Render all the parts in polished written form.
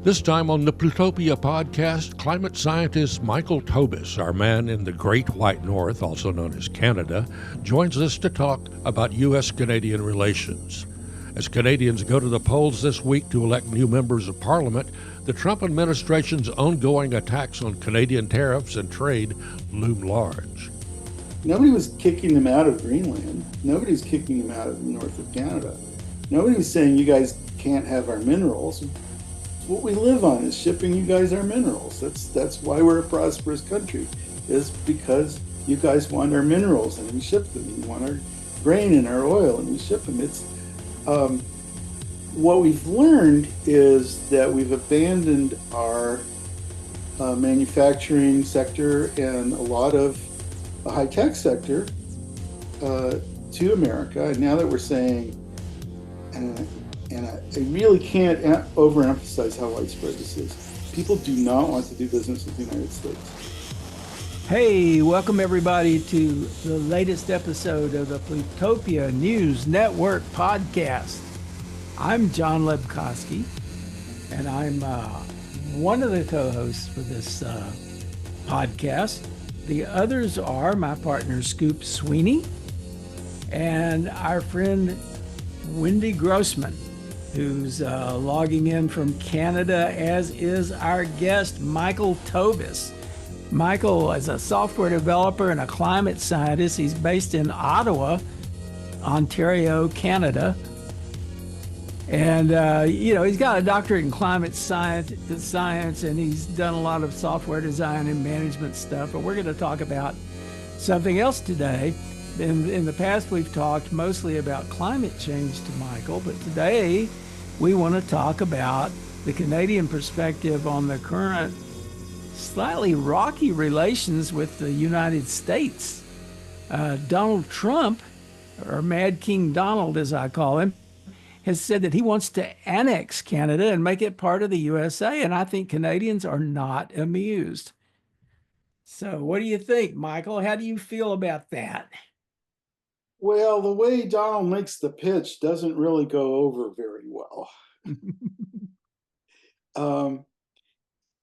This time on the Plutopia podcast, climate scientist Michael Tobis, our man in the Great White North, also known as Canada, joins us to talk about U.S. Canadian relations. As Canadians go to the polls this week to elect new members of Parliament, the Trump administration's ongoing attacks on Canadian tariffs and trade loom large. Nobody was kicking them out of Greenland. Nobody's kicking them out of the north of Canada. Nobody was saying you guys can't have our minerals. What we live on is shipping you guys our minerals. That's why we're a prosperous country, is because you guys want our minerals and we ship them. You want our grain and our oil and we ship them. It's what we've learned is that we've abandoned our manufacturing sector and a lot of the high-tech sector to America. And now that we're saying, and I really can't overemphasize how widespread this is. People do not want to do business with the United States. Hey, welcome everybody to the latest episode of the Plutopia News Network podcast. I'm John Lebkowski, and I'm one of the co-hosts for this podcast. The others are my partner, Scoop Sweeney, and our friend, Wendy Grossman, who's logging in from Canada, as is our guest, Michael Tobis. Michael is a software developer and a climate scientist. He's based in Ottawa, Ontario, Canada. And, he's got a doctorate in climate science, and he's done a lot of software design and management stuff. But we're going to talk about something else today. In the past, we've talked mostly about climate change to Michael, but today we want to talk about the Canadian perspective on the current slightly rocky relations with the United States. Donald Trump, or Mad King Donald as I call him, has said that he wants to annex Canada and make it part of the USA, and I think Canadians are not amused. So what do you think, Michael? How do you feel about that? Well, the way Donald makes the pitch doesn't really go over very well.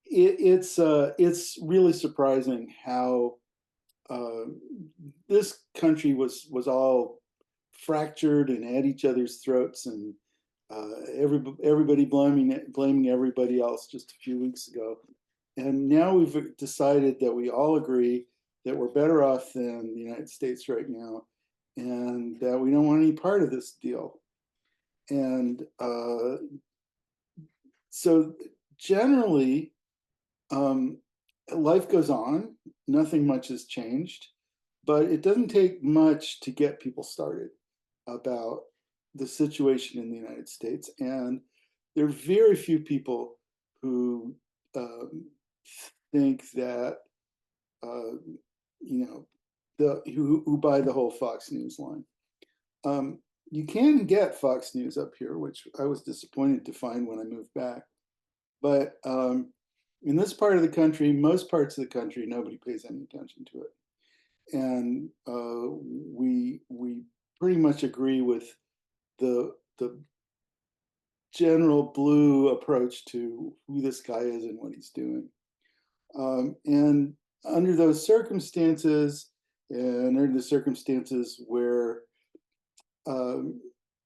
It's really surprising how this country was all fractured and at each other's throats, and everybody blaming everybody else just a few weeks ago. And now we've decided that we all agree that we're better off than the United States right now, and that we don't want any part of this deal. And so generally, life goes on. Nothing much has changed, but it doesn't take much to get people started about the situation in the United States. And there are very few people who think that, who buy the whole Fox News line. You can get Fox News up here, which I was disappointed to find when I moved back. But in this part of the country, most parts of the country, nobody pays any attention to it. And we pretty much agree with the general blue approach to who this guy is and what he's doing. And under those circumstances, and under the circumstances where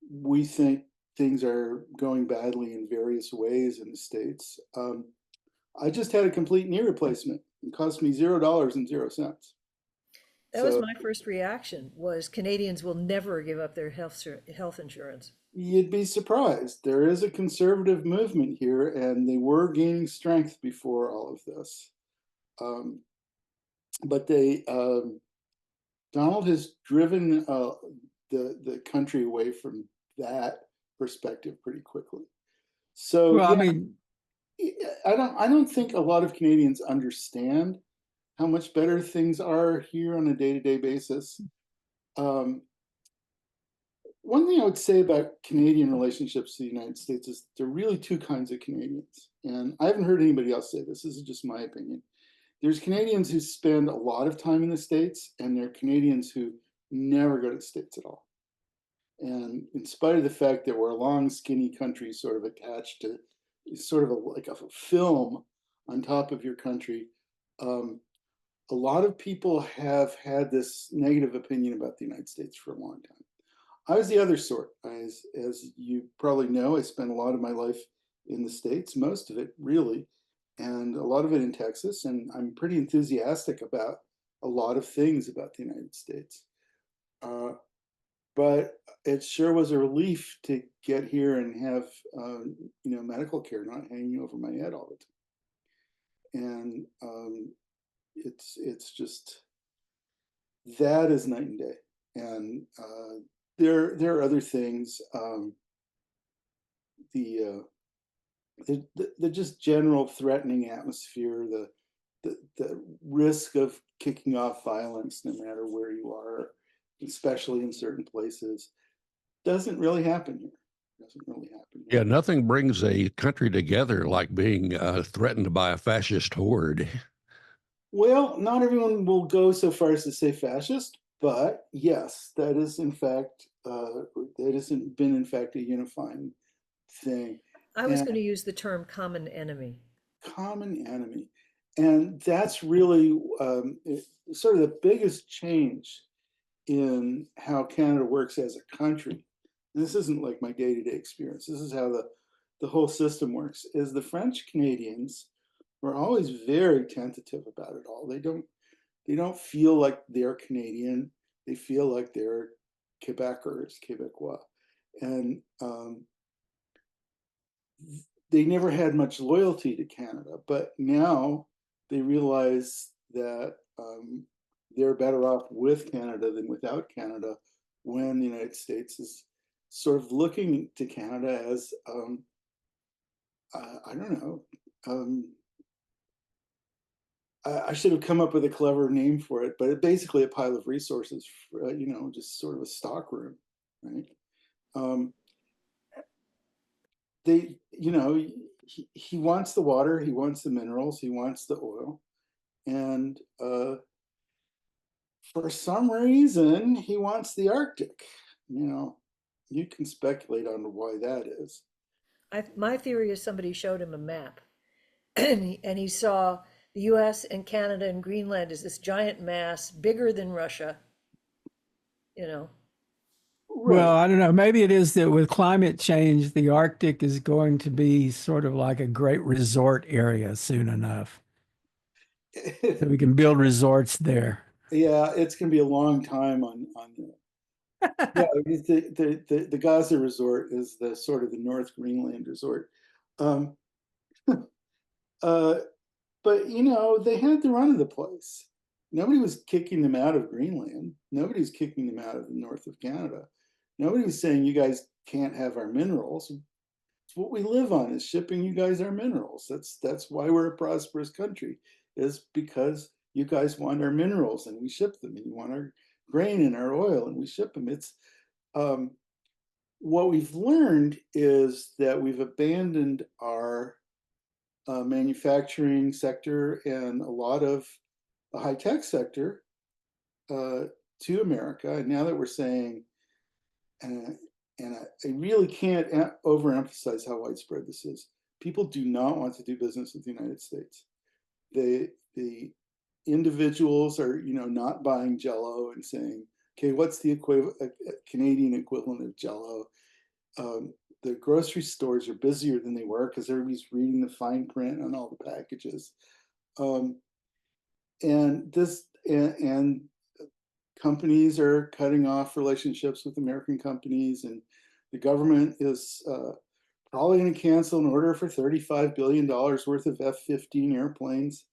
we think things are going badly in various ways in the States, I just had a complete knee replacement. It cost me $0.00. That was my first reaction, was Canadians will never give up their health insurance. You'd be surprised. There is a conservative movement here, and they were gaining strength before all of this. But Donald has driven the country away from that perspective pretty quickly. So, well, yeah, I don't think a lot of Canadians understand how much better things are here on a day-to-day basis. One thing I would say about Canadian relationships to the United States is there are really two kinds of Canadians. And I haven't heard anybody else say this. This is just my opinion. There's Canadians who spend a lot of time in the States, and there are Canadians who never go to the States at all. And in spite of the fact that we're a long, skinny country sort of attached to sort of like a film on top of your country. A lot of people have had this negative opinion about the United States for a long time. I was the other sort. As you probably know, I spent a lot of my life in the States, most of it really, and a lot of it in Texas. And I'm pretty enthusiastic about a lot of things about the United States. But it sure was a relief to get here and have, medical care not hanging over my head all the time. And it's just, that is night and day. And there are other things. The just general threatening atmosphere, the risk of kicking off violence, no matter where you are, especially in certain places, doesn't really happen here. Yeah, nothing brings a country together like being threatened by a fascist horde. Well, not everyone will go so far as to say fascist, but yes, that is in fact been in fact a unifying thing. I was going to use the term common enemy. Common enemy, and that's really sort of the biggest change in how Canada works as a country. And this isn't like my day-to-day experience. This is how the whole system works. Is the French Canadians were always very tentative about it all. They don't feel like they're Canadian. They feel like they're Quebecers, Quebecois, and they never had much loyalty to Canada. But now they realize that they're better off with Canada than without Canada, when the United States is sort of looking to Canada as, I don't know, I should have come up with a clever name for it, but basically a pile of resources, just sort of a stock room, right? He wants the water, he wants the minerals, he wants the oil, and for some reason he wants the Arctic. You can speculate on why that is. My theory is somebody showed him a map and he saw the U.S. and Canada and Greenland is this giant mass, bigger than Russia, Right. Well, I don't know. Maybe it is that with climate change, the Arctic is going to be sort of like a great resort area soon enough. So we can build resorts there. Yeah, it's going to be a long time on yeah, the Gaza resort is the sort of the North Greenland resort. But they had the run of the place. Nobody was kicking them out of Greenland. Nobody was kicking them out of the north of Canada. Nobody was saying you guys can't have our minerals. It's what we live on, is shipping you guys our minerals. That's why we're a prosperous country, is because you guys want our minerals and we ship them, and you want our grain and our oil and we ship them. It's what we've learned is that we've abandoned our manufacturing sector and a lot of the high-tech sector to America. And now that we're saying, and I really can't overemphasize how widespread this is, people do not want to do business with the United States. The individuals are, not buying Jell-O and saying, okay, what's the Canadian equivalent of Jell-O? The grocery stores are busier than they were because everybody's reading the fine print on all the packages. And companies are cutting off relationships with American companies, and the government is probably going to cancel an order for $35 billion worth of F-15 airplanes.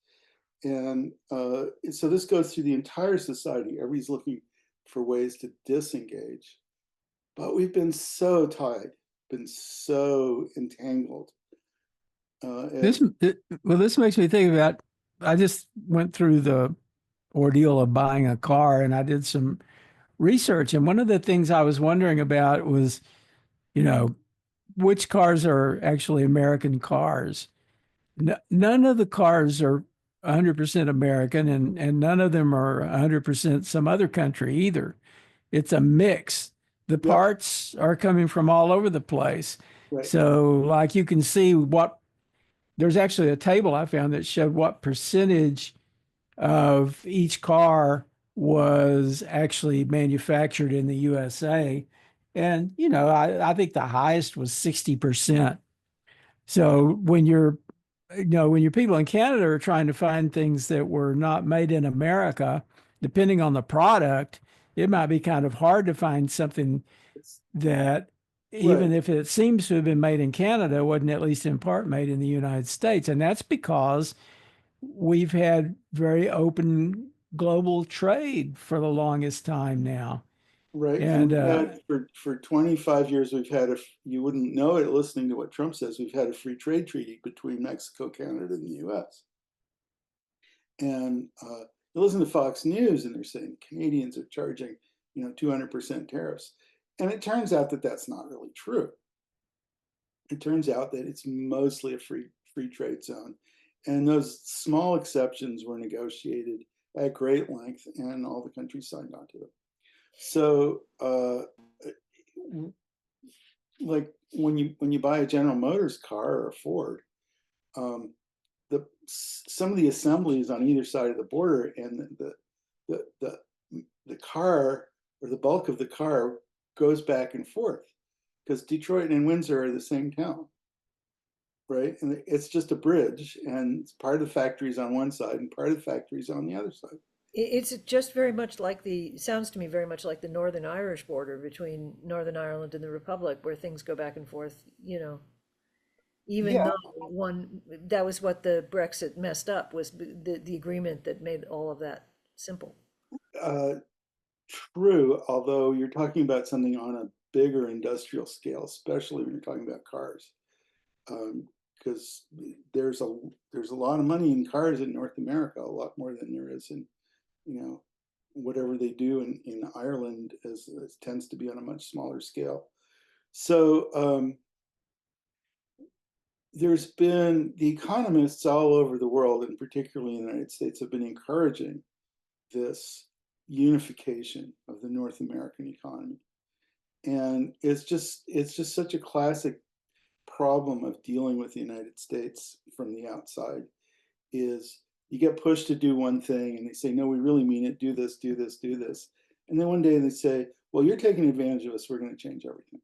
And so this goes through the entire society. Everybody's looking for ways to disengage. But we've been so tied, been so entangled. This makes me think about, I just went through the ordeal of buying a car and I did some research. And one of the things I was wondering about was, which cars are actually American cars. None of the cars are 100% American, and none of them are 100% some other country either. It's a mix. The parts are coming from all over the place. Right. So like you can see what there's actually a table I found that showed what percentage of each car was actually manufactured in the USA. And, I think the highest was 60%. So when your people in Canada are trying to find things that were not made in America, depending on the product, it might be kind of hard to find something It's, that, even right, if it seems to have been made in Canada, wasn't at least in part made in the United States. And that's because we've had very open global trade for the longest time now. right. And And we've had for 25 years, we've had you wouldn't know it listening to what Trump says, we've had a free trade treaty between Mexico, Canada, and the US. And you listen to Fox News and they're saying Canadians are charging, 200% tariffs. And it turns out that that's not really true. It turns out that it's mostly a free trade zone. And those small exceptions were negotiated at great length, and all the countries signed on to them. So, like when you buy a General Motors car or a Ford, some of the assemblies on either side of the border, and the car, or the bulk of the car, goes back and forth, because Detroit and Windsor are the same town, right? And it's just a bridge, and part of the factory's on one side and part of the factory's on the other side. It's just very much like sounds to me very much like the Northern Irish border between Northern Ireland and the Republic, where things go back and forth, even Yeah, though that was what the Brexit messed up, was the agreement that made all of that simple. uh, true. Although you're talking about something on a bigger industrial scale, especially when you're talking about cars, because there's a lot of money in cars in North America, a lot more than there is in, whatever they do in Ireland, as tends to be on a much smaller scale. So there's been, the economists all over the world, and particularly in the United States, have been encouraging this unification of the North American economy. And it's just such a classic problem of dealing with the United States from the outside, is you get pushed to do one thing and they say, no, we really mean it, do this, do this, do this. And then one day they say, well, you're taking advantage of us, we're going to change everything.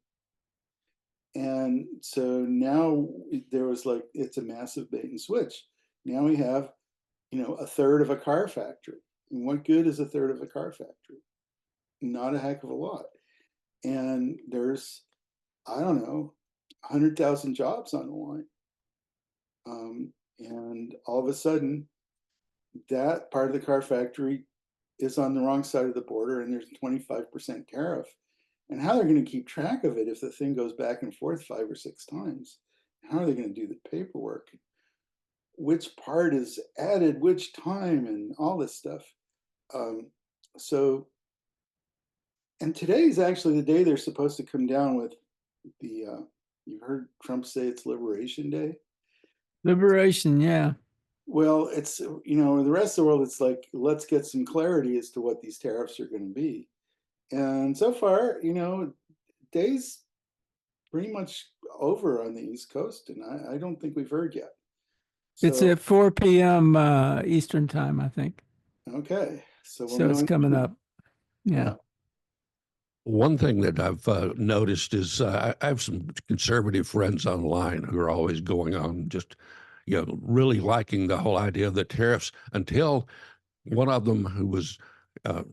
And so now there was like, it's a massive bait and switch. Now we have, a third of a car factory. And what good is a third of a car factory? Not a heck of a lot. And there's, I don't know, 100,000 jobs on the line. And all of a sudden, that part of the car factory is on the wrong side of the border, and there's a 25% tariff. And how they're going to keep track of it if the thing goes back and forth 5 or 6 times? How are they going to do the paperwork? Which part is added which time, and all this stuff? So, and today is actually the day they're supposed to come down with the, you've heard Trump say it's Liberation Day. liberation, yeah. Well, it's, the rest of the world, it's like, let's get some clarity as to what these tariffs are going to be. And so far, day's pretty much over on the East Coast, and I don't think we've heard yet. It's So, at 4 p.m. Eastern time, I think. okay. So we'll So know. it's coming up. Yeah. Yeah. One thing that I've noticed is I have some conservative friends online who are always going on just, really liking the whole idea of the tariffs, until one of them, who was uh,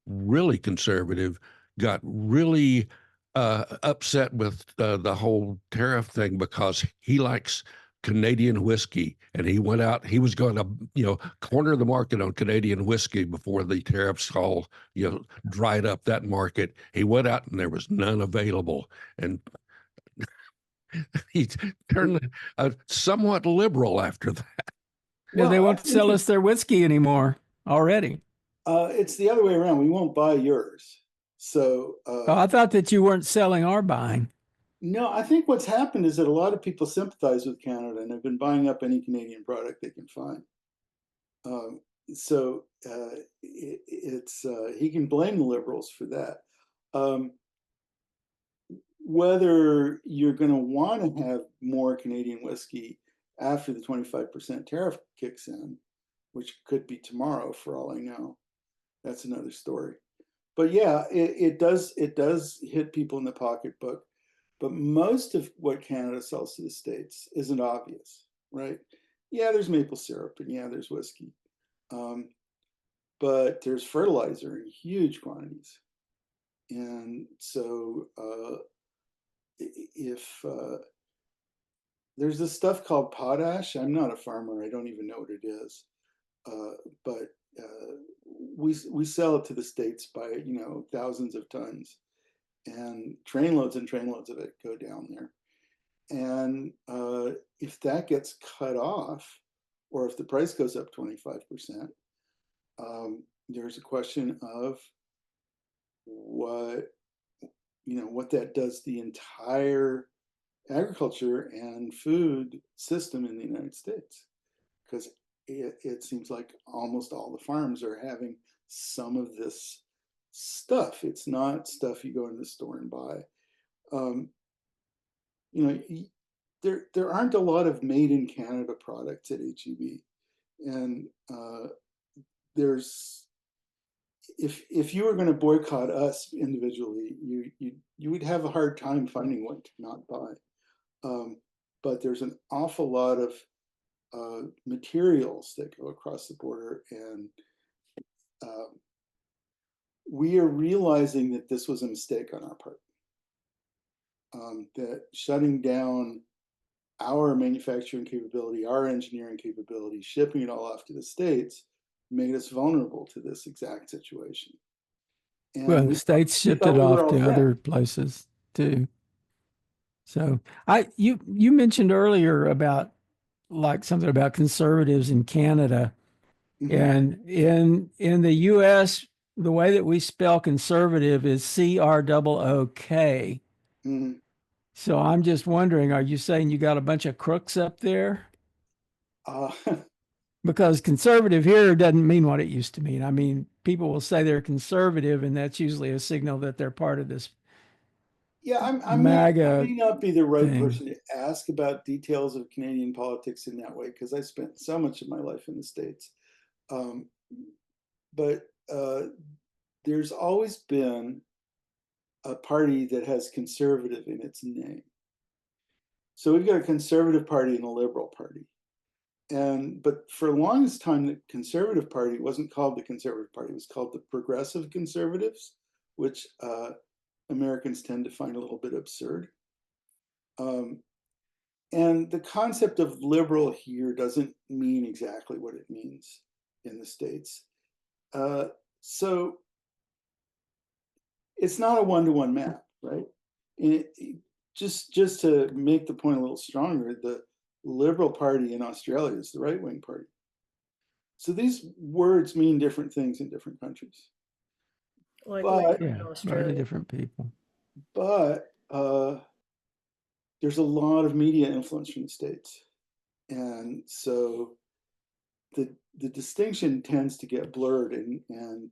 really conservative, got really upset with the whole tariff thing, because he likes Canadian whiskey, and he went out. He was going to, corner the market on Canadian whiskey before the tariffs all, dried up that market. He went out and there was none available, and he turned somewhat liberal after that. Yeah, they Well, I won't think sell us their whiskey anymore already. it's the other way around. We won't buy yours. So, Oh, I thought that you weren't selling or buying. no, I think what's happened is that a lot of people sympathize with Canada and have been buying up any Canadian product they can find. So he can blame the Liberals for that. Whether you're going to want to have more Canadian whiskey after the 25% tariff kicks in, which could be tomorrow for all I know. That's another story. But yeah, it does hit people in the pocketbook. But most of what Canada sells to the States isn't obvious, right? Yeah, there's maple syrup and yeah, there's whiskey. But there's fertilizer in huge quantities. And so if there's this stuff called potash, I'm not a farmer, I don't even know what it is. But we sell it to the States by, you know, thousands of tons, and trainloads and trainloads of it go down there. And if that gets cut off, or if the price goes up 25%, there's a question of what, you know, what that does to the entire agriculture and food system in the United States, because it seems like almost all the farms are having some of this stuff. It's not stuff you go in the store and buy. You know, there aren't a lot of made in Canada products at HEB, and there's if you were going to boycott us individually, you would have a hard time finding what to not buy. But there's an awful lot of materials that go across the border, and we are realizing that this was a mistake on our part. That shutting down our manufacturing capability, our engineering capability, shipping it all off to the States made us vulnerable to this exact situation. And Well, the States shipped it off to other places too. So you mentioned earlier about like something about conservatives in Canada. And in the U.S., the way that we spell conservative is CROOK. So I'm just wondering, are you saying you got a bunch of crooks up there? Because conservative here doesn't mean what it used to mean. I mean, people will say they're conservative, and that's usually a signal that they're part of this. Yeah, I may not be the right person to ask about details of Canadian politics in that way, because I spent so much of my life in the States. But there's always been a party that has conservative in its name. So we've got a conservative party and a liberal party. But for the longest time, the Conservative Party wasn't called the Conservative Party. It was called the Progressive Conservatives, which Americans tend to find a little bit absurd. And the concept of liberal here doesn't mean exactly what it means in the States. So it's not a one-to-one map, right? And just to make the point a little stronger, the Liberal Party in Australia is the right-wing party. So these words mean different things in different countries. Like in Australia, different people. But there's a lot of media influence from the States, and so the distinction tends to get blurred, and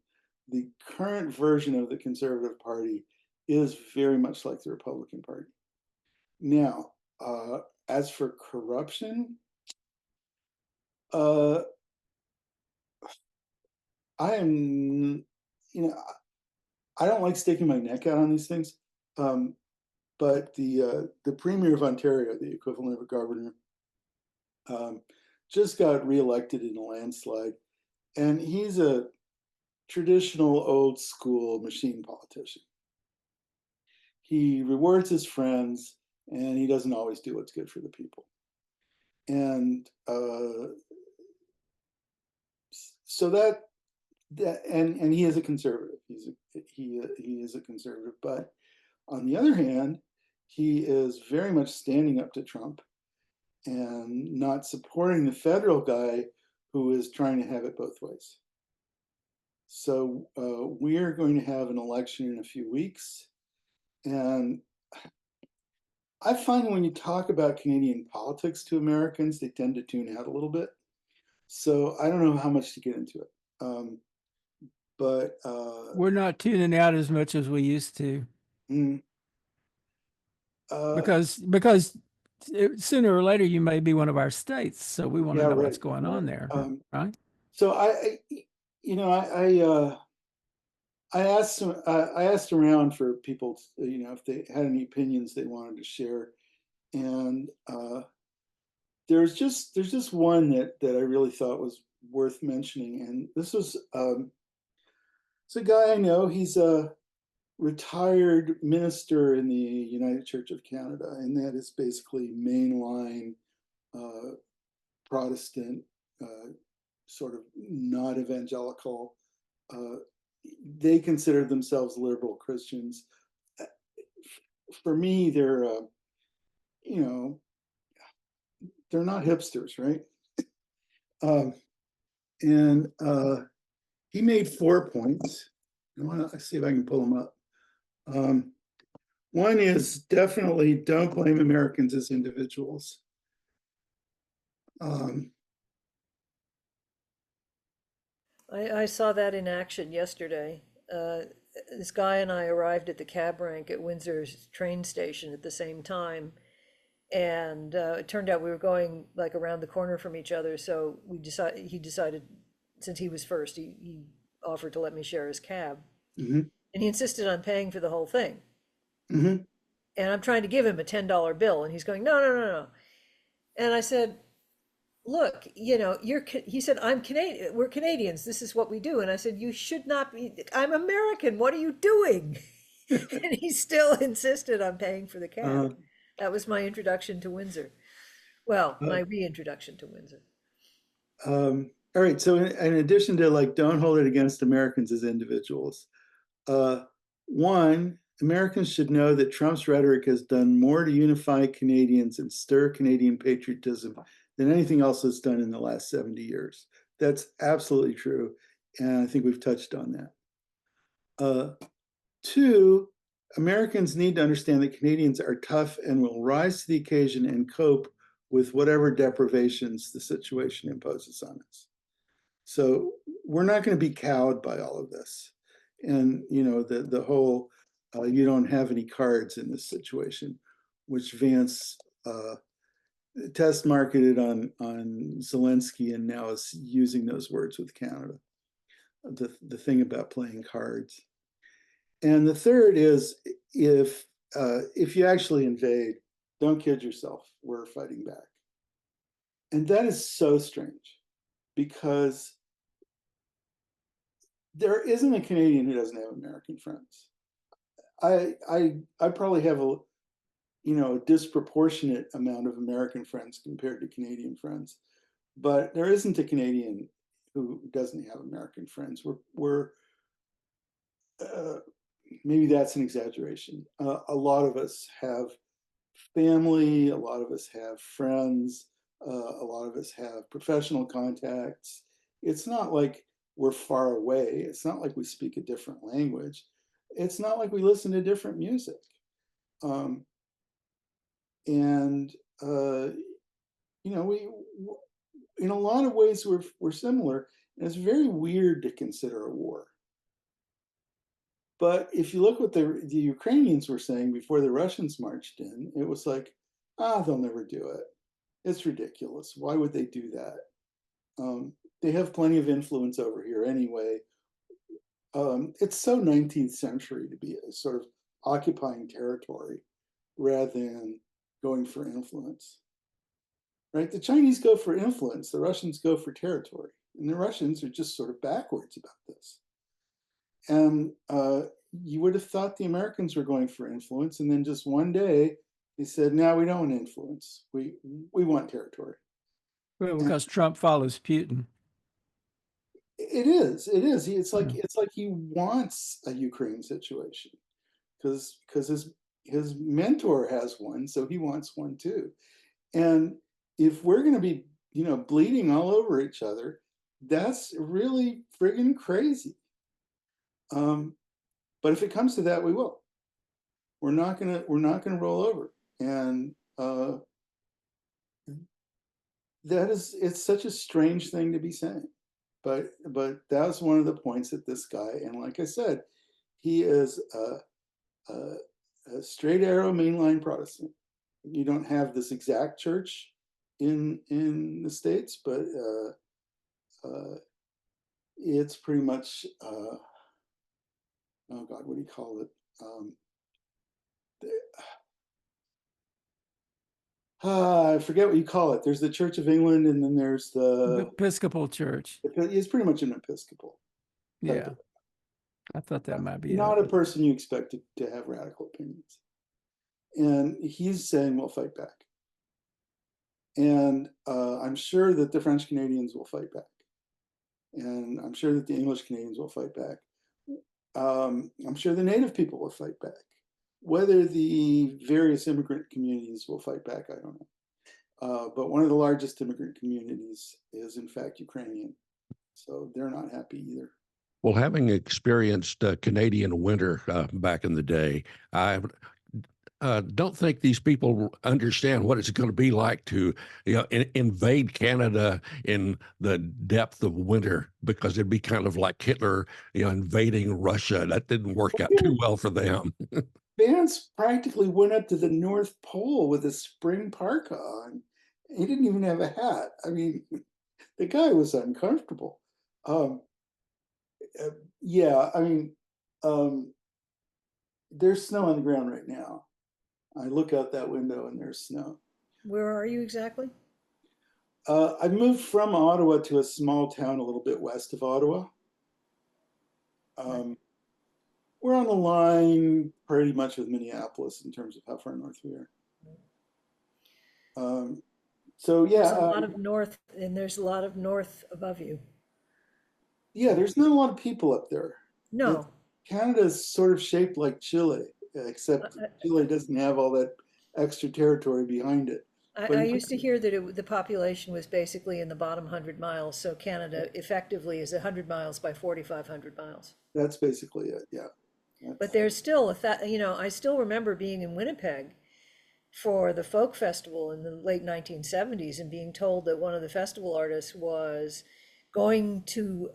the current version of the Conservative Party is very much like the Republican Party. Now, as for corruption, I am, I don't like sticking my neck out on these things, but the Premier of Ontario, the equivalent of a governor, just got reelected in a landslide, and he's a traditional old school machine politician. He rewards his friends, and he doesn't always do what's good for the people. And so that and he is a conservative. He is a conservative, but on the other hand, he is very much standing up to Trump and not supporting the federal guy who is trying to have it both ways. So we are going to have an election in a few weeks, and I find when you talk about Canadian politics to Americans, they tend to tune out a little bit. So I don't know how much to get into it. But we're not tuning out as much as we used to. Because Sooner or later, you may be one of our states, so we want to Yeah, know right. what's going on there, right? So you know, I asked around for people, you know, if they had any opinions they wanted to share, and there's just one that I really thought was worth mentioning, and this was it's a guy I know. He's a retired minister in the United Church of Canada, and that is basically mainline Protestant, sort of not evangelical. They consider themselves liberal Christians. For me, they're you know, they're not hipsters, right? Um, and he made 4 points. I want to see if I can pull them up. One is definitely don't blame Americans as individuals. I saw that in action yesterday. This guy and I arrived at the cab rank at Windsor's train station at the same time. And it turned out we were going like around the corner from each other. So he decided, since he was first, he offered to let me share his cab. Mm-hmm. And he insisted on paying for the whole thing. Mm-hmm. And I'm trying to give him a $10 bill. And he's going, no, no, no, no. And I said, look, you know, he said, I'm Canadian. We're Canadians. This is what we do. And I said, you should not be, I'm American. What are you doing? And he still insisted on paying for the cab. That was my introduction to Windsor. Well, my reintroduction to Windsor. All right. So in addition to like, don't hold it against Americans as individuals. One, Americans should know that Trump's rhetoric has done more to unify Canadians and stir Canadian patriotism than anything else that's done in the last 70 years. That's absolutely true. And I think we've touched on that. Two, Americans need to understand that Canadians are tough and will rise to the occasion and cope with whatever deprivations the situation imposes on us. So we're not going to be cowed by all of this. And, you know, the whole, you don't have any cards in this situation, which Vance test marketed on Zelensky and now is using those words with Canada. The thing about playing cards. And the third is if you actually invade, don't kid yourself, we're fighting back. And that is so strange because there isn't a Canadian who doesn't have American friends. I probably have a disproportionate amount of American friends compared to Canadian friends, but there isn't a Canadian who doesn't have American friends. We're maybe that's an exaggeration. A lot of us have family, a lot of us have friends, a lot of us have professional contacts. It's not like we're far away. It's not like we speak a different language. It's not like we listen to different music. We in a lot of ways we're similar, and it's very weird to consider a war. But if you look what the Ukrainians were saying before the Russians marched in, it was like, they'll never do it. It's ridiculous. Why would they do that? They have plenty of influence over here anyway. It's so 19th century to be a sort of occupying territory rather than going for influence. Right? The Chinese go for influence, the Russians go for territory. And the Russians are just sort of backwards about this. And you would have thought the Americans were going for influence, and then just one day they said, "No, we don't want influence. We want territory." Well, because Trump follows Putin. It is. It's like he wants a Ukraine situation because his mentor has one, so he wants one too. And if we're going to be bleeding all over each other, that's really friggin' crazy. But if it comes to that, we will. We're not gonna roll over, and it's such a strange thing to be saying, but that was one of the points that this guy, and like I said, he is a straight arrow mainline Protestant, you don't have this exact church in the States, but it's pretty much oh God, what do you call it? I forget what you call it. There's the Church of England, and then there's The the. Episcopal Church. It's pretty much an Episcopal. Yeah, I thought that might be Not it. a person you expect to have radical opinions. And he's saying we'll fight back. And I'm sure that the French Canadians will fight back. And I'm sure that the English Canadians will fight back. I'm sure the Native people will fight back. Whether the various immigrant communities will fight back, I don't know. But one of the largest immigrant communities is, in fact, Ukrainian. So they're not happy either. Well, having experienced Canadian winter back in the day, I don't think these people understand what it's going to be like to, invade Canada in the depth of winter, because it'd be kind of like Hitler, invading Russia. That didn't work out too well for them. Vance practically went up to the North Pole with a spring parka on. He didn't even have a hat. I mean, the guy was uncomfortable. Yeah, I mean, there's snow on the ground right now. I look out that window and there's snow. Where are you exactly? I moved from Ottawa to a small town a little bit west of Ottawa. We're on the line pretty much with Minneapolis in terms of how far north we are. So yeah, There's a lot of north, and there's a lot of north above you. yeah, there's not a lot of people up there. No, Canada's sort of shaped like Chile, except Chile doesn't have all that extra territory behind it. I used to hear that the population was basically in the bottom 100 miles, so Canada effectively is 100 miles by 4,500 miles. That's basically it, yeah. But there's still I still remember being in Winnipeg for the folk festival in the late 1970s and being told that one of the festival artists was going to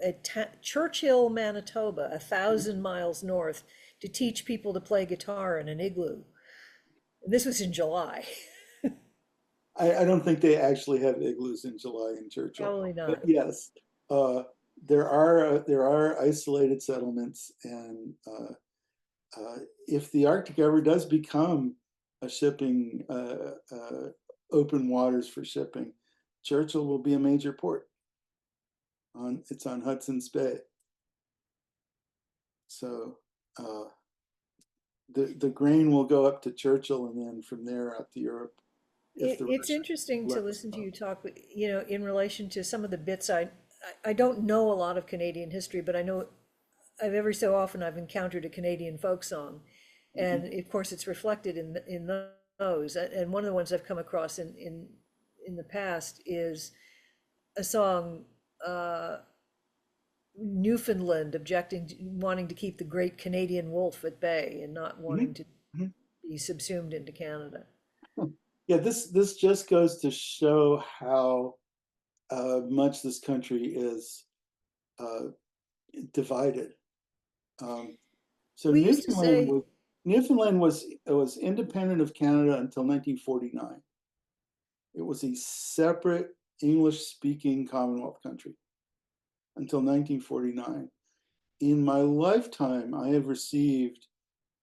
Churchill, Manitoba, 1,000 miles north, to teach people to play guitar in an igloo. And this was in July. I don't think they actually have igloos in July in Churchill. Probably not. But yes, there are isolated settlements, and if the Arctic ever does become a shipping open waters for shipping, Churchill will be a major port. It's on Hudson's Bay. So the grain will go up to Churchill and then from there out to Europe. It's interesting to listen to you talk, in relation to some of the bits. I don't know a lot of Canadian history, but I know every so often I've encountered a Canadian folk song, and of course it's reflected in those. And one of the ones I've come across in the past is a song, Newfoundland wanting to keep the great Canadian wolf at bay and not wanting to be subsumed into Canada. Yeah, this just goes to show how much this country is divided. So We used to say, Newfoundland was independent of Canada until 1949. It was a separate English-speaking Commonwealth country until 1949. In my lifetime, I have received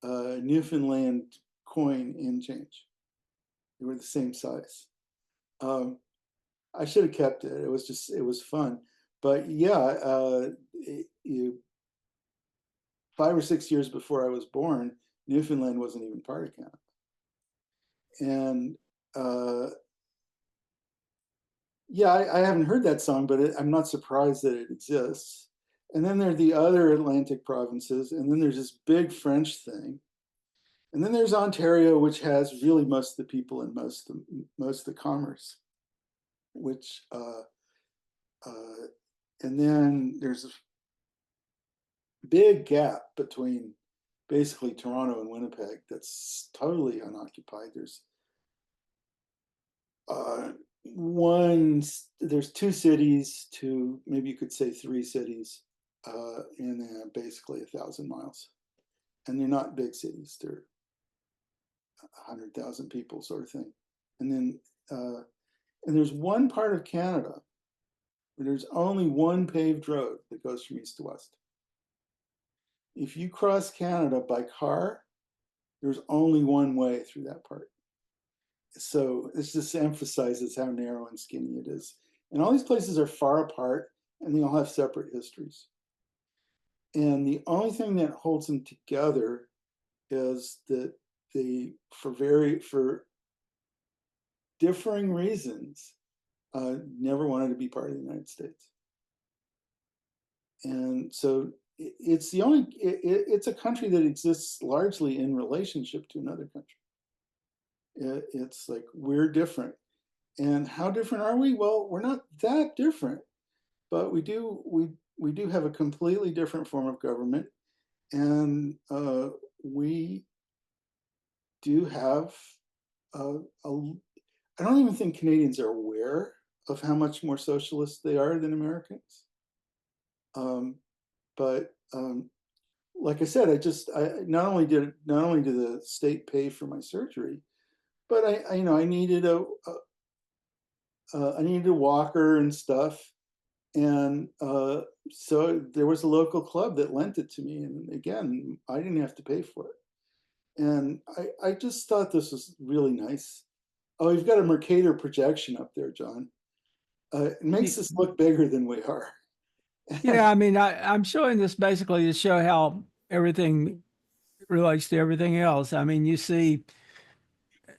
Newfoundland coin and change. They were the same size. I should have kept it. It was fun. But yeah, 5 or 6 years before I was born, Newfoundland wasn't even part of Canada. And yeah, I haven't heard that song, but I'm not surprised that it exists. And then there are the other Atlantic provinces, and then there's this big French thing. And then there's Ontario, which has really most of the people and most of the commerce, which, and then there's a big gap between basically Toronto and Winnipeg that's totally unoccupied. There's there's 2 cities, maybe you could say 3 cities, in basically 1,000 miles. And they're not big cities. They're 100,000 people sort of thing. And then, and there's one part of Canada where there's only one paved road that goes from east to west. If you cross Canada by car, there's only one way through that part. So this just emphasizes how narrow and skinny it is. And all these places are far apart and they all have separate histories. And the only thing that holds them together is that they, for differing reasons, never wanted to be part of the United States. And so it's the only, it's a country that exists largely in relationship to another country. It's like, we're different. And how different are we? Well, we're not that different, but we do have a completely different form of government. And we do have, I don't even think Canadians are aware of how much more socialist they are than Americans. But like I said, I not only did the state pay for my surgery, but I needed I needed a walker and stuff, and so there was a local club that lent it to me, and again, I didn't have to pay for it, and I just thought this was really nice. Oh, you've got a Mercator projection up there, John. It makes us look bigger than we are. Yeah, I mean, I'm showing this basically to show how everything relates to everything else. I mean, you see,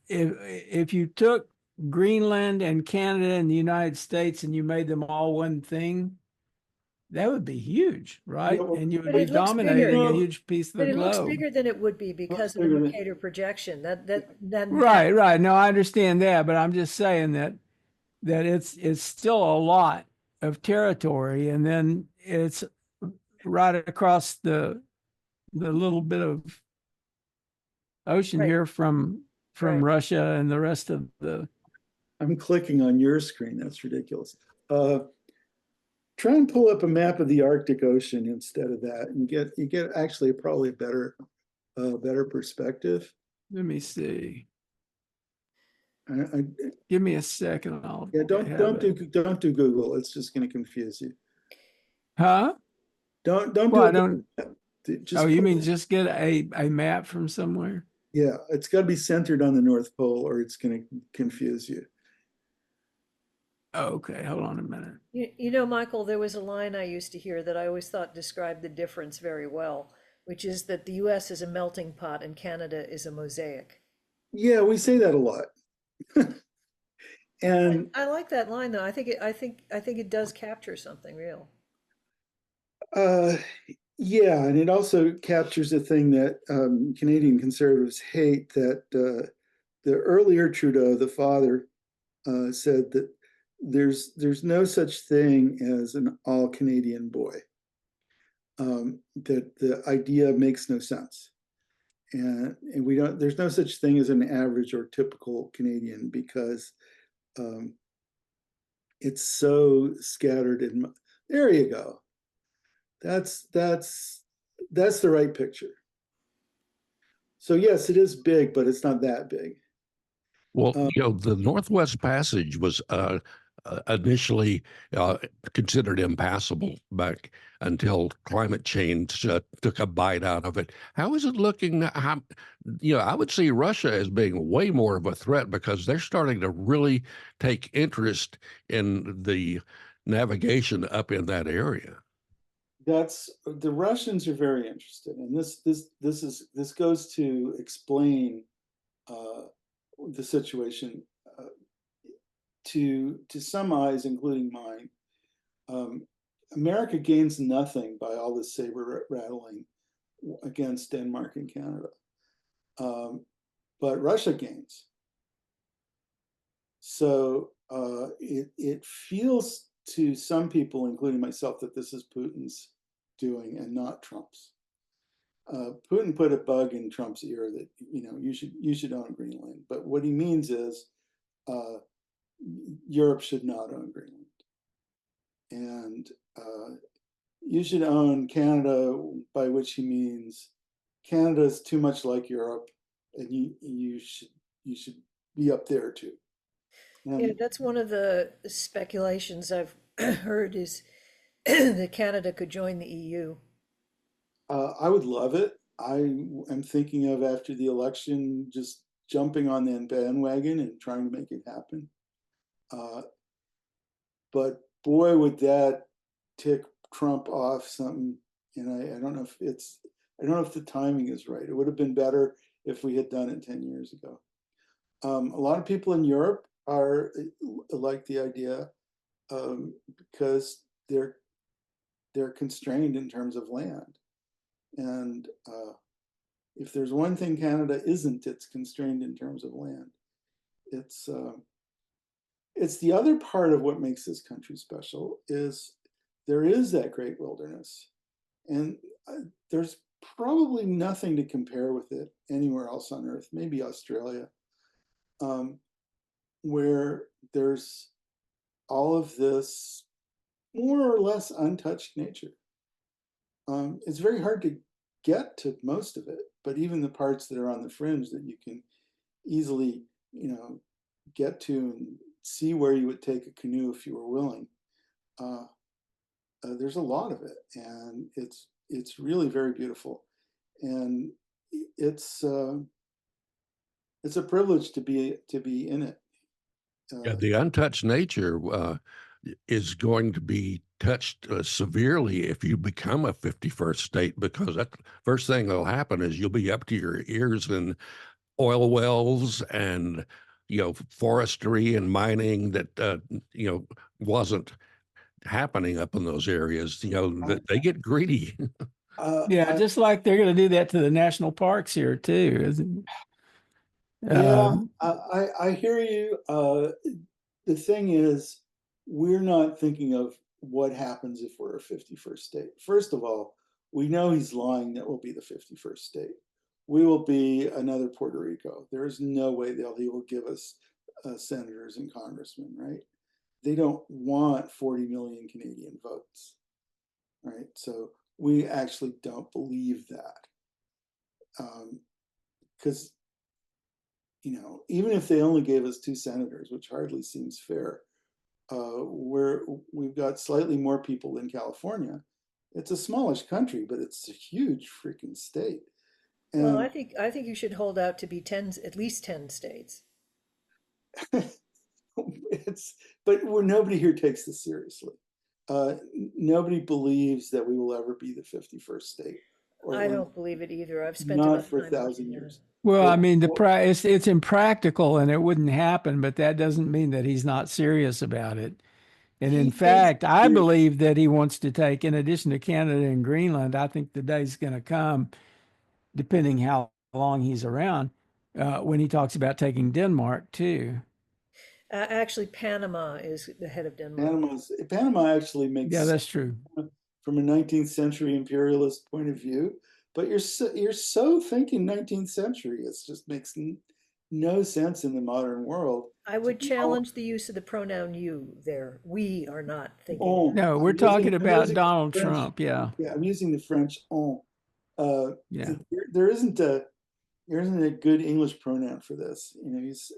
if you took Greenland and Canada and the United States and you made them all one thing, that would be huge, right? Yeah, well, And you would But be it looks dominating bigger. a huge piece of the But it looks globe. bigger than it would be because of the bigger than- Mercator projection. That Right. No, I understand that, but I'm just saying that it's still a lot of territory, and then it's right across the little bit of ocean Right. here from Right. Russia and the rest of the. I'm clicking on your screen. That's ridiculous. Try and pull up a map of the Arctic Ocean instead of that, and you get actually probably a better perspective. Let me see. I, Give me a second. I'll yeah, don't do Google. It's just going to confuse you. Huh? Don't Well, do I it. don't. Just Oh, you mean just get a map from somewhere? yeah, it's got to be centered on the North Pole, or it's going to confuse you. Oh, okay, hold on a minute. You know, Michael, there was a line I used to hear that I always thought described the difference very well, which is that the US is a melting pot and Canada is a mosaic. Yeah, we say that a lot. And I like that line though. I think it does capture something real. yeah, and it also captures a thing that Canadian conservatives hate, that the earlier Trudeau, the father, said that there's no such thing as an all Canadian boy. That the idea makes no sense, and we don't. There's no such thing as an average or typical Canadian, because it's so scattered. There you go. That's the right picture. So yes, it is big, but it's not that big. Well, the Northwest Passage was initially considered impassable back until climate change took a bite out of it. How is it looking now? I would see Russia as being way more of a threat, because they're starting to really take interest in the navigation up in that area. That's the Russians are very interested, and this goes to explain the situation to some eyes, including mine. America gains nothing by all this saber rattling against Denmark and Canada, but Russia gains. So it feels to some people, including myself, that this is Putin's doing and not Trump's. Putin put a bug in Trump's ear that you should own Greenland, but what he means is Europe should not own Greenland, and you should own Canada, by which he means Canada is too much like Europe, and you should be up there too. Yeah, And that's one of the speculations I've heard is that Canada could join the EU. I would love it. I am thinking of, after the election, just jumping on that bandwagon and trying to make it happen. But boy, would that tick Trump off something. And I don't know if I don't know if the timing is right. It would have been better if we had done it 10 years ago. A lot of people in Europe are like the idea, because they're constrained in terms of land. And if there's one thing Canada isn't, it's constrained in terms of land. It's the other part of what makes this country special is there is that great wilderness, and there's probably nothing to compare with it anywhere else on Earth, maybe Australia, where there's all of this more or less untouched nature. It's very hard to get to most of it, but even the parts that are on the fringe that you can easily, get to and see where you would take a canoe if you were willing, there's a lot of it, and it's really very beautiful, and it's a privilege to be in it. Yeah, the untouched nature is going to be touched severely if you become a 51st state, because that first thing that'll happen is you'll be up to your ears in oil wells and forestry and mining that wasn't happening up in those areas. They get greedy. Yeah, just like they're going to do that to the national parks here too, isn't it? Yeah, I hear you. The thing is, we're not thinking of what happens if we're a 51st state. First of all, we know he's lying that we'll be the 51st state. We will be another Puerto Rico. There is no way he will give us senators and congressmen, right? They don't want 40 million Canadian votes, right? So we actually don't believe that. Because even if they only gave us 2 senators, which hardly seems fair, we've got slightly more people than California. It's a smallish country, but it's a huge freaking state. Well, And I think you should hold out to be at least 10 states. but nobody here takes this seriously. Nobody believes that we will ever be the 51st state. I don't believe it either. I've spent Not enough for time watching 1,000 that. years. Well, I But- mean, it's impractical and it wouldn't happen, but that doesn't mean that he's not serious about it. And in He fact, is I serious. believe that he wants to take, in addition to Canada and Greenland, I think the day's going to come, depending how long he's around, when he talks about taking Denmark too. Actually, Panama is the head of Denmark. Panama actually makes Yeah, sense that's true. from a 19th century imperialist point of view, but you're so thinking 19th century. It just makes no sense in the modern world. I would challenge the use of the pronoun you there. We are not thinking. On. No, we're talking about Donald Trump. Yeah. Yeah, I'm using the French on. Yeah. There isn't a good English pronoun for this.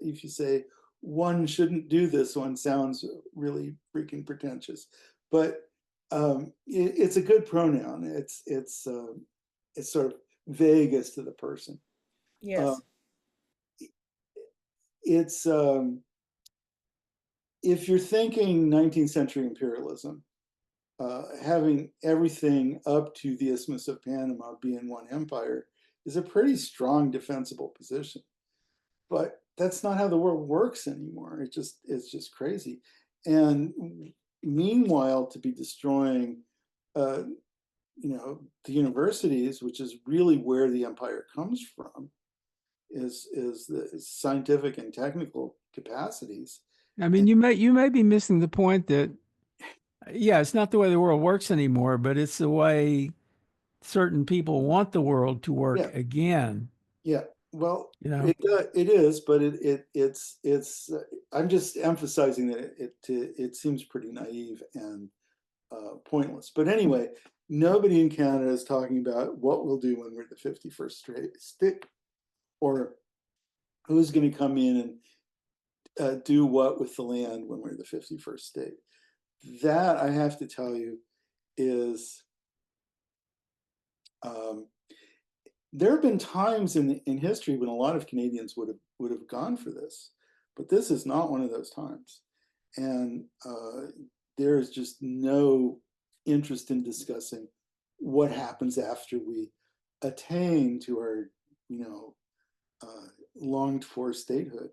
If you say one shouldn't do this, one sounds really freaking pretentious. But it's a good pronoun. It's sort of vague as to the person. Yes. It's if you're thinking 19th century imperialism, having everything up to the Isthmus of Panama be in one empire is a pretty strong defensible position. But that's not how the world works anymore. It's just crazy. And meanwhile, to be destroying, the universities, which is really where the empire comes from, is the scientific and technical capacities. I mean, you may be missing the point that, yeah, it's not the way the world works anymore, but it's the way certain people want the world to work again. Yeah. Well, it is, but it's. I'm just emphasizing that it seems pretty naive and pointless. But anyway, nobody in Canada is talking about what we'll do when we're the 51st state, or who's going to come in and do what with the land when we're the 51st state. That, I have to tell you, is there have been times in history when a lot of Canadians would have gone for this, but this is not one of those times, and there is just no interest in discussing what happens after we attain to our, longed for statehood.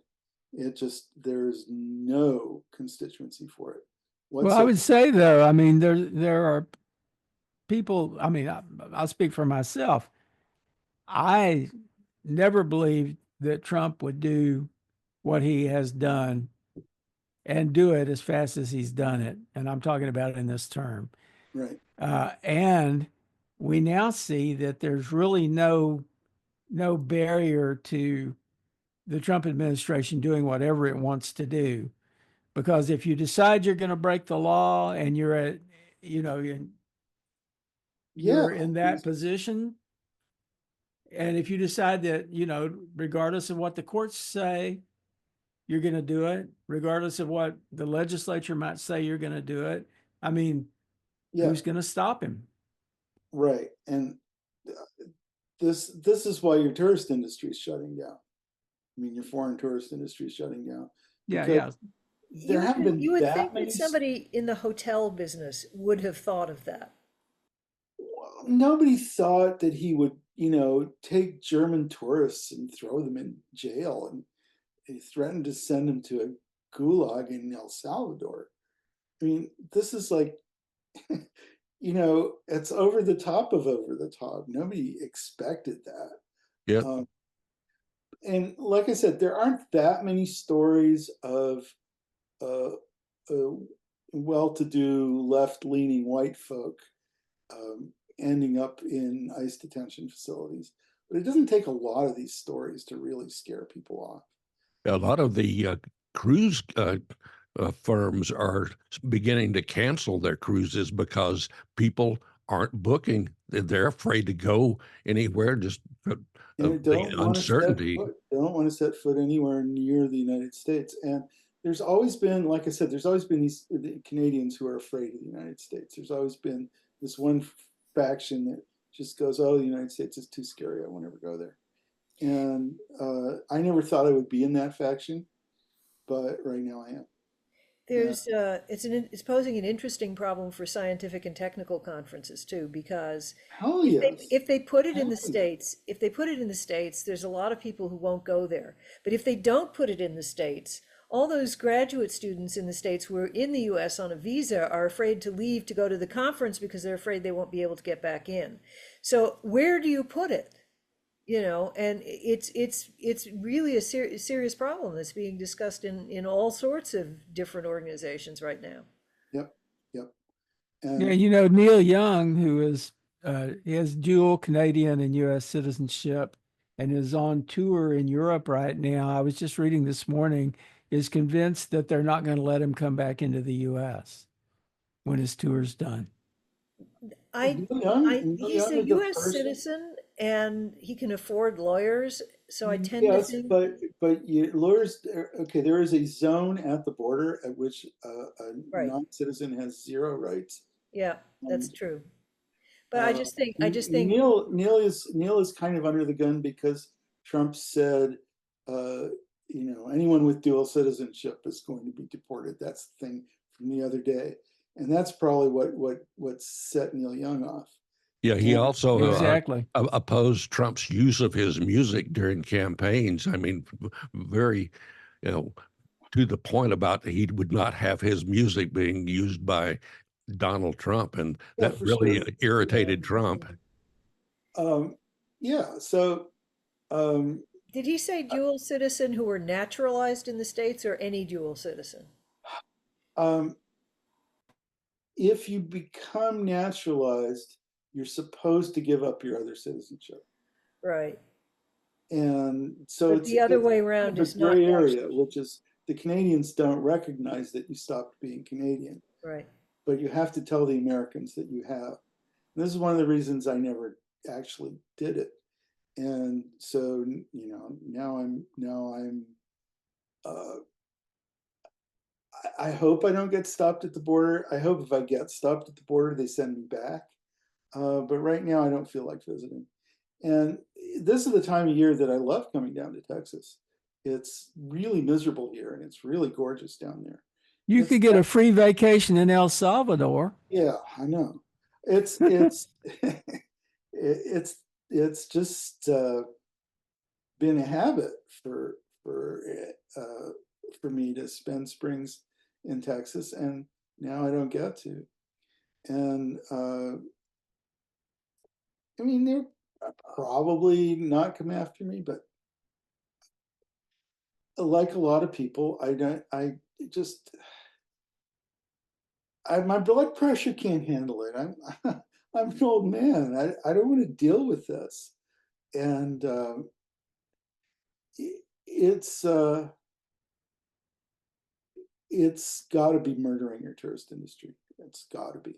It just, there's no constituency for it Well, I whatsoever. would say though, I mean, there are people. I mean, I'll speak for myself. I never believed that Trump would do what he has done and do it as fast as he's done it. And I'm talking about in this term. Right. And we now see that there's really no barrier to the Trump administration doing whatever it wants to do. Because if you decide you're going to break the law and you're at, Yeah. you're in that position, and if you decide that, regardless of what the courts say, you're going to do it, regardless of what the legislature might say, you're going to do it. I mean, Yeah. who's going to stop him? Right. And this is why your tourist industry is shutting down. I mean, your foreign tourist industry is shutting down. Yeah. There haven't been You would that think many. that somebody in the hotel business would have thought of that. Well, nobody thought that he would, take German tourists and throw them in jail, and he threatened to send them to a gulag in El Salvador. I mean, this is like, it's over the top of over the top. Nobody expected that. Yeah. And like I said, there aren't that many stories of well-to-do, left-leaning white folk ending up in ICE detention facilities. But it doesn't take a lot of these stories to really scare people off. A lot of the cruise firms are beginning to cancel their cruises because people aren't booking. They're afraid to go anywhere, just And the uncertainty. don't want to set foot anywhere near the United States. And there's always been, like I said, there's always been these Canadians who are afraid of the United States. There's always been this one faction that just goes, "Oh, the United States is too scary. I won't ever go there." And I never thought I would be in that faction, but right now I am. There's it's posing an interesting problem for scientific and technical conferences too, because Hell yes. if they put it in Hell the yes. States, there's a lot of people who won't go there. But if they don't put it in the States, all those graduate students in the States who are in the US on a visa are afraid to leave to go to the conference because they're afraid they won't be able to get back in. So where do you put it? And it's really a serious problem that's being discussed in all sorts of different organizations right now. Yep. Yeah, And Neil Young, who is he has dual Canadian and U.S. citizenship and is on tour in Europe right now. I was just reading this morning, is convinced that they're not going to let him come back into the U.S. when his tour's done. I Neil he's Young a is a US person. citizen and he can afford lawyers, so I tend to Yes, think, but lawyers. Okay, there is a zone at the border at which a right, non-citizen has zero rights. yeah, that's And true. But I just think, Neil is kind of under the gun because Trump said, anyone with dual citizenship is going to be deported. That's the thing from the other day, and that's probably what set Neil Young off. Yeah, he And also Exactly. opposed Trump's use of his music during campaigns. I mean, very, you know, to the point about he would not have his music being used by Donald Trump, and yeah, that for really sure. irritated Trump. Yeah, so did he say dual citizen who were naturalized in the States or any dual citizen? um, if you become naturalized, you're supposed to give up your other citizenship. Right. And so But it's the other way kind around of a is not gray area, actually, which is the Canadians don't recognize that you stopped being Canadian, right. but you have to tell the Americans that you have. And this is one of the reasons I never actually did it. And so, now I'm uh, I hope I don't get stopped at the border. I hope if I get stopped at the border, they send me back. But right now, I don't feel like visiting. And this is the time of year that I love coming down to Texas. It's really miserable here, and it's really gorgeous down there. You It's could get a free vacation in El Salvador. Yeah, I know. It's it's just been a habit uh, for me to spend springs in Texas, and now I don't get to. And I mean, they're probably not come after me, but like a lot of people, I don't. I just my blood pressure can't handle it. I'm an old man. I don't want to deal with this, and it's it's got to be murdering your tourist industry. It's got to be.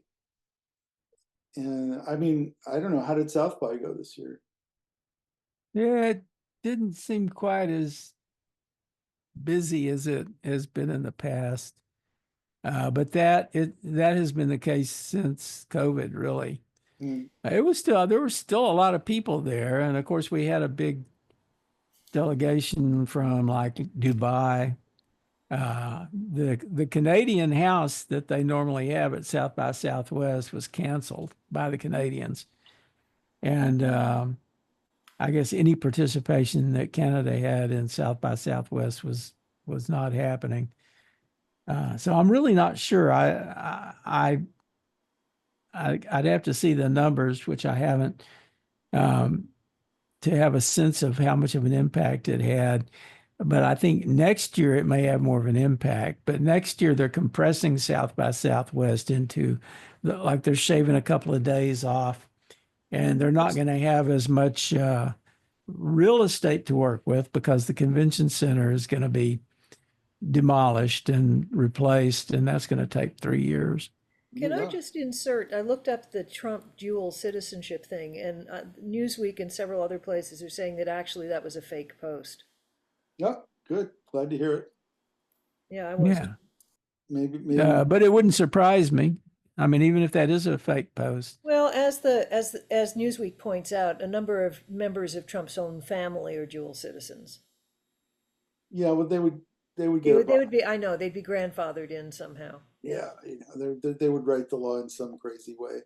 And I mean, I don't know, how did South by go this year? Yeah, it didn't seem quite as busy as it has been in the past. But that has been the case since COVID, really. Mm. There was still a lot of people there, and of course we had a big delegation from like Dubai. The Canadian house that they normally have at South by Southwest was canceled by the Canadians, and I guess any participation that Canada had in South by Southwest was not happening. So I'm really not sure. I'd have to see the numbers, which I haven't, um, to have a sense of how much of an impact it had. But I think next year it may have more of an impact. But next year they're compressing South by Southwest into like they're shaving a couple of days off, and they're not going to have as much real estate to work with because the convention center is going to be demolished and replaced, and that's going to take 3 years. Can I Yeah. just insert? I looked up the Trump dual citizenship thing, and Newsweek and several other places are saying that actually that was a fake post. Yeah, good. Glad to hear it. Yeah, I wasn't. Yeah. Maybe. But it wouldn't surprise me. I mean, even if that is a fake post. Well, as Newsweek points out, a number of members of Trump's own family are dual citizens. Yeah, well, they would get it They wrong. would be, I know, they'd be grandfathered in somehow. Yeah, they would write the law in some crazy way.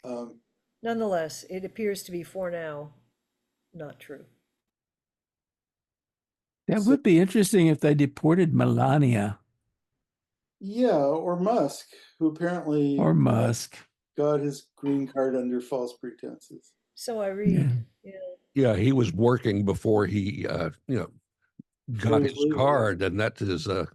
Um, Nonetheless, it appears to be for now not true. That so would be interesting if they deported Melania yeah, or Musk, who apparently or Musk. got his green card under false pretenses. So I Yeah. read. Yeah. Yeah, he was working before he, It got was his legal. card, and that is a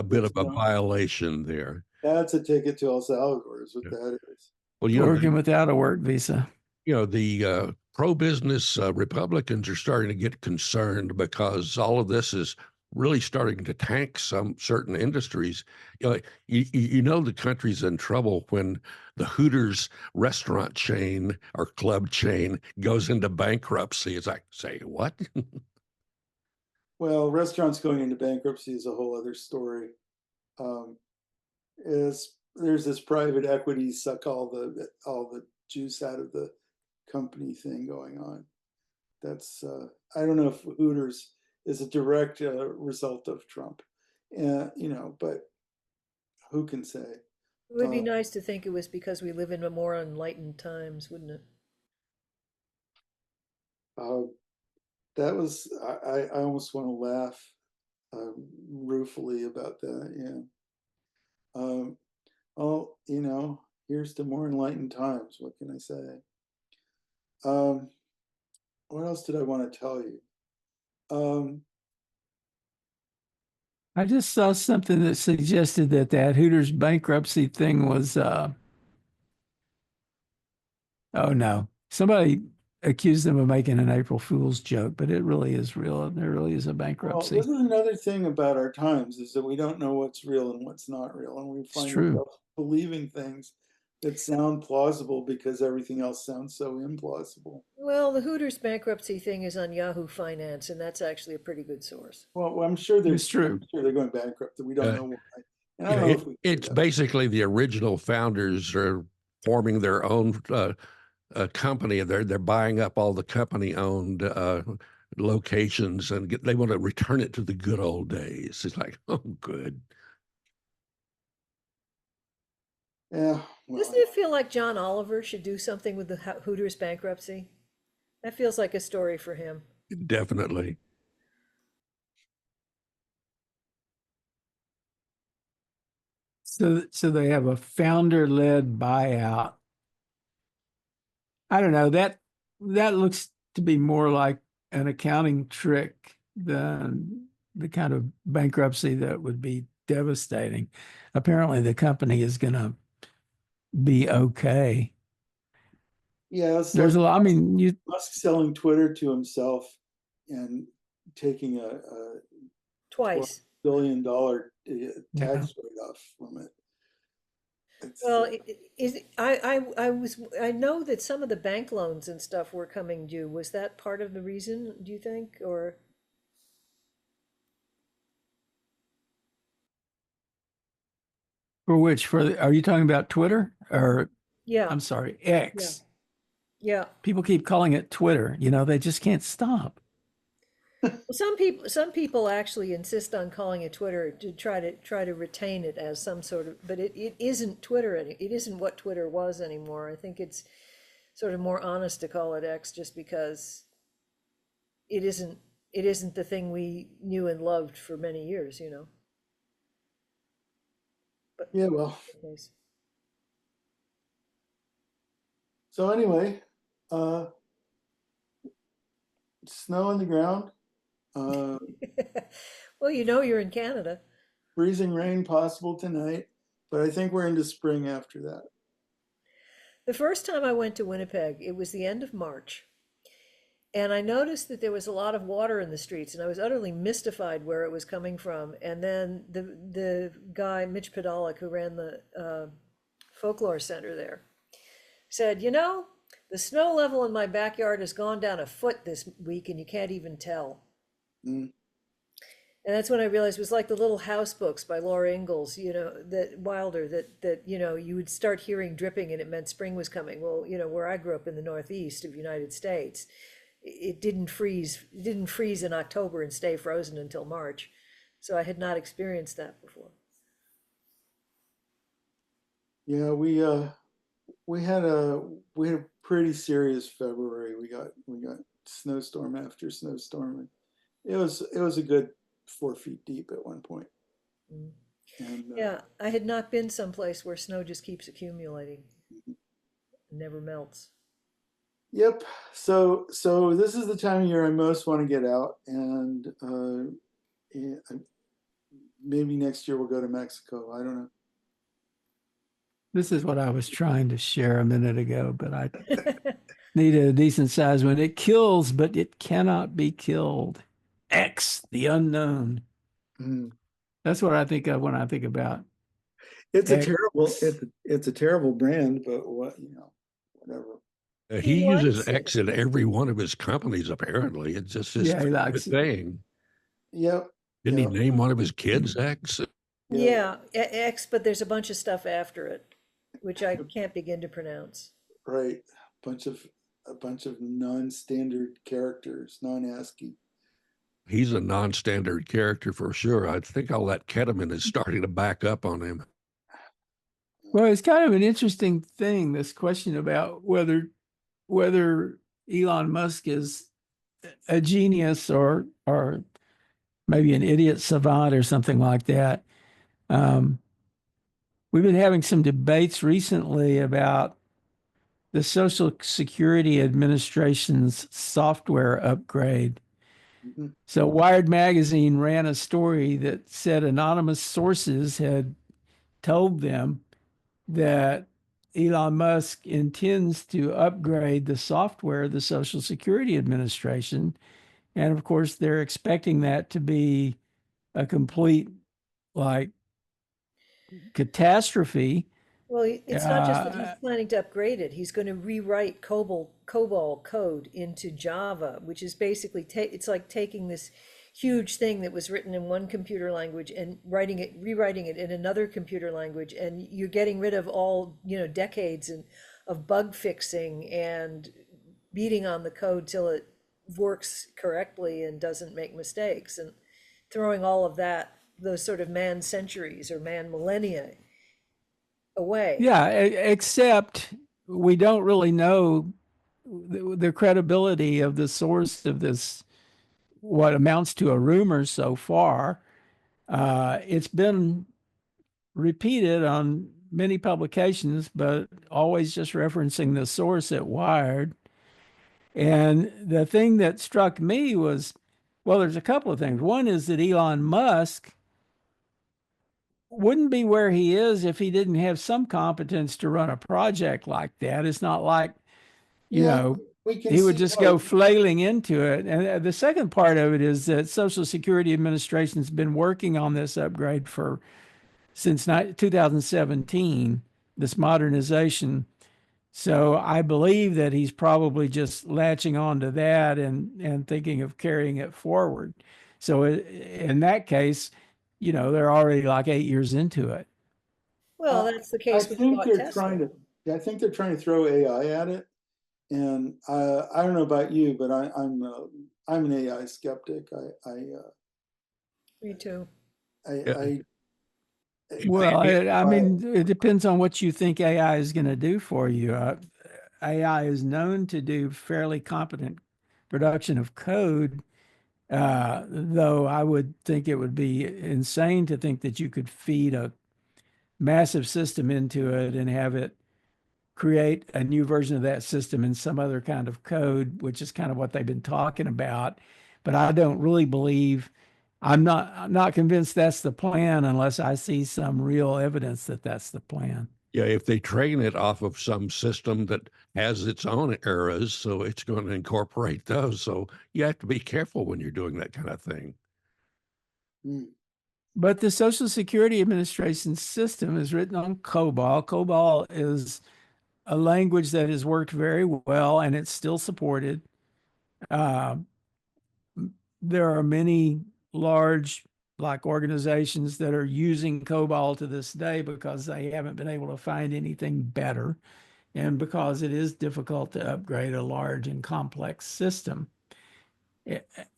bit of It's a not. violation there. That's a ticket to El Salvador, is what Yeah. that is. Well, Working without a work visa. the pro-business Republicans are starting to get concerned because all of this is really starting to tank some certain industries. The country's in trouble when the Hooters restaurant chain or club chain goes into bankruptcy. It's like, say what? Well, restaurants going into bankruptcy is a whole other story. Um, is there's this private equity suck all the juice out of the company thing going on. That's I don't know if Hooters is a direct result of Trump, but who can say? It would be Uh, nice to think it was because we live in more enlightened times, wouldn't it? uh, that was I almost want to laugh ruefully about that. Yeah. Oh, here's to more enlightened times. What can I say? Um, what else did I want to tell you? Um, I just saw something that suggested that Hooters bankruptcy thing was, oh no, somebody accused them of making an April Fool's joke, but it really is real. There really is a well, bankruptcy. this is another thing about our times is that we don't know what's real and what's not real, and we It's find true. ourselves believing things that sound plausible because everything else sounds so implausible. Well, the Hooters bankruptcy thing is on Yahoo Finance, and that's actually a pretty good source. Well, I'm sure It's true. they're going bankrupt. We don't Uh, know why. And I don't know if we it's basically the original founders are forming their own company. They're buying up all the company-owned locations, and they want to return it to the good old days. It's like, oh, good. Yeah. Well, Doesn't it feel like John Oliver should do something with the Hooters bankruptcy? That feels like a story for him. Definitely. So they have a founder-led buyout. I don't know, that looks to be more like an accounting trick than the kind of bankruptcy that would be devastating. Apparently, the company is going to be okay. yeah, it's There's like a lot. I mean, Musk selling Twitter to himself and taking a Twice. $12 billion tax Yeah. write-off from it. It's, Well, I know that some of the bank loans and stuff were coming due. Was that part of the reason, do you think, or? For which? Are you talking about Twitter or Yeah, I'm sorry, yeah, X? yeah. People keep calling it Twitter. They just can't stop. Well, some people actually insist on calling it Twitter to try to retain it as some sort of, but it isn't Twitter it isn't what Twitter was anymore. I think it's sort of more honest to call it X just because it isn't the thing we knew and loved for many years, you know. But yeah, well, anyways. so anyway, uh, snow on the ground, uh, Well, you know you're in Canada. freezing rain possible tonight, but I think we're into spring after that. The first time I went to Winnipeg, it was the end of March. And I noticed that there was a lot of water in the streets, and I was utterly mystified where it was coming from. And then the guy, Mitch Podolak, who ran the folklore center there, said, you know, the snow level in my backyard has gone down a foot this week, and you can't even tell. Mm. And that's when I realized it was like the little house books by Laura Ingalls, you know, that Wilder, that you know, you would start hearing dripping and it meant spring was coming. Well, you know, where I grew up in the Northeast of the United States, it didn't freeze. It didn't freeze in October and stay frozen until March. So I had not experienced that before. Yeah, we had a pretty serious February. We got snowstorm after snowstorm. It was a good 4 feet deep at one point. Mm. And Yeah, I had not been someplace where snow just keeps accumulating, never melts. yep. So this is the time of year I most want to get out, and yeah, maybe next year we'll go to Mexico. I don't know. This is what I was trying to share a minute ago, but I need a decent size one. It kills, but it cannot be killed. X, the unknown. Mm. That's what I think of when I think about It's a X. terrible it's a terrible brand, but whatever. He He uses likes X it. in every one of his companies, apparently. It's just his Yeah, he favorite likes it. thing. Yep. Didn't he Yep. name one of his kids X? Yeah, X, but there's a bunch of stuff after it, which I can't begin to pronounce. Right. Bunch of a bunch of non-standard characters, non-ASCII. He's a non-standard character for sure. I think all that ketamine is starting to back up on him. Well, it's kind of an interesting thing, this question about whether Elon Musk is a genius or maybe an idiot savant or something like that. Um, we've been having some debates recently about the Social Security Administration's software upgrade. Mhm. So Wired Magazine ran a story that said anonymous sources had told them that Elon Musk intends to upgrade the software of the Social Security Administration. And of course, they're expecting that to be a complete like catastrophe. Well, it's not just that he's Uh, planning to upgrade it. He's going to rewrite COBOL code into Java, which is basically it's like taking this huge thing that was written in one computer language and rewriting it in another computer language, and you're getting rid of all, decades of bug fixing and beating on the code till it works correctly and doesn't make mistakes, and throwing all of that, those sort of man centuries or man millennia away. yeah, except we don't really know the credibility of the source of this, what amounts to a rumor so far. It's been repeated on many publications, but always just referencing the source at Wired. And the thing that struck me was, well, there's a couple of things. One is that Elon Musk wouldn't be where he is if he didn't have some competence to run a project like that. It's not like, you Yeah, know, we can he would see just why. go flailing into it. And the second part of it is that Social Security Administration's been working on this upgrade since 2017, this modernization. So I believe that he's probably just latching on to that and thinking of carrying it forward. So in that case, they're already like 8 years into it. Well, Uh, that's the I case when you think bought they're trying Tesla. to, yeah, I think they're trying to throw AI at it. And I don't know about you, but I'm an AI skeptic. Me too. Yeah, I Well, it- I mean, it depends on what you think AI is going to do for you. AI is known to do fairly competent production of code, though I would think it would be insane to think that you could feed a massive system into it and have it create a new version of that system in some other kind of code, which is kind of what they've been talking about. But I don't really believe, I'm not convinced that's the plan unless I see some real evidence that that's the plan. yeah, if they train it off of some system that has its own errors, so it's going to incorporate those. So you have to be careful when you're doing that kind of thing. mm, But the Social Security Administration system is written on COBOL. COBOL is a language that has worked very well and it's still supported. Uh, there are many large like organizations that are using COBOL to this day because they haven't been able to find anything better and because it is difficult to upgrade a large and complex system.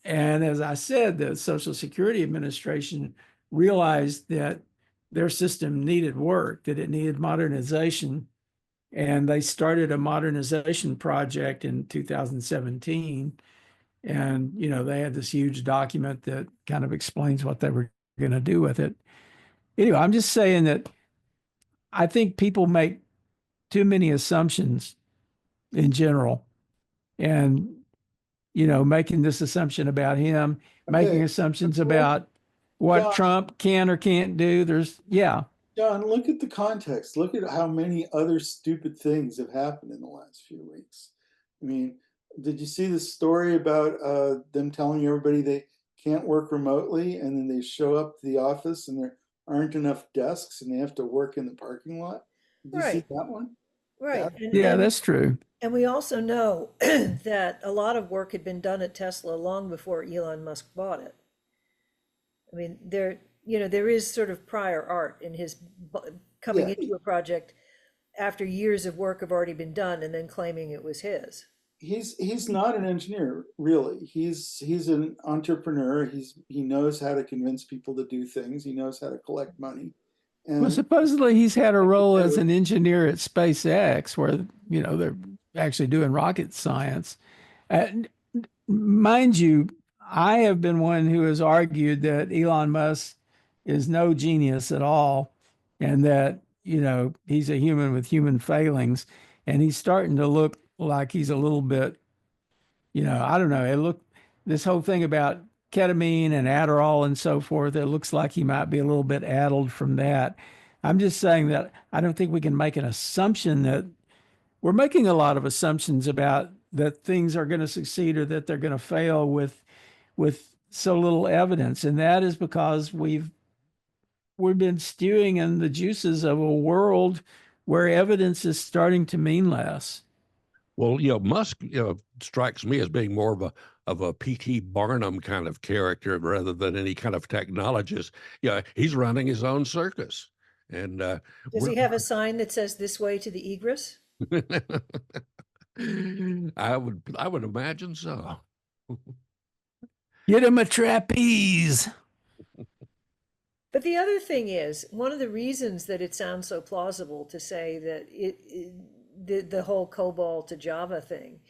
And as I said, the Social Security Administration realized that their system needed work, that it needed modernization. And they started a modernization project in 2017. And, they had this huge document that kind of explains what they were going to do with it. Anyway, I'm just saying that I think people make too many assumptions in general. And making this assumption about him, making okay, assumptions look, about what John, Trump can or can't do. Yeah. John, look at the context. Look at how many other stupid things have happened in the last few weeks. I mean, did you see the story about them telling everybody they can't work remotely, and then they show up to the office and there aren't enough desks and they have to work in the parking lot? Did you see Right, that one? right. That And Yeah, and that's true. and we also know that a lot of work had been done at Tesla long before Elon Musk bought it. I mean, there is sort of prior art in his coming yeah, into a project after years of work have already been done and then claiming it was his. he's not an engineer really. He's an entrepreneur. He knows how to convince people to do things. He knows how to collect money, Well, and supposedly he's had a role as an engineer at SpaceX where, they're actually doing rocket science. And mind you, I have been one who has argued that Elon Musk is no genius at all and that, he's a human with human failings. And he's starting to look like he's a little bit, I don't know. This whole thing about ketamine and Adderall and so forth, it looks like he might be a little bit addled from that. I'm just saying that I don't think we can make an assumption that we're making a lot of assumptions about that things are going to succeed or that they're going to fail with so little evidence, and that is because we've been stewing in the juices of a world where evidence is starting to mean less. Well, Musk, strikes me as being more of a P.T. Barnum kind of character rather than any kind of technologist. Yeah, he's running his own circus, and Does he have a sign that says "This way to the egress"? I would imagine so. Get him a trapeze. But the other thing is, one of the reasons that it sounds so plausible to say that the whole COBOL to Java thing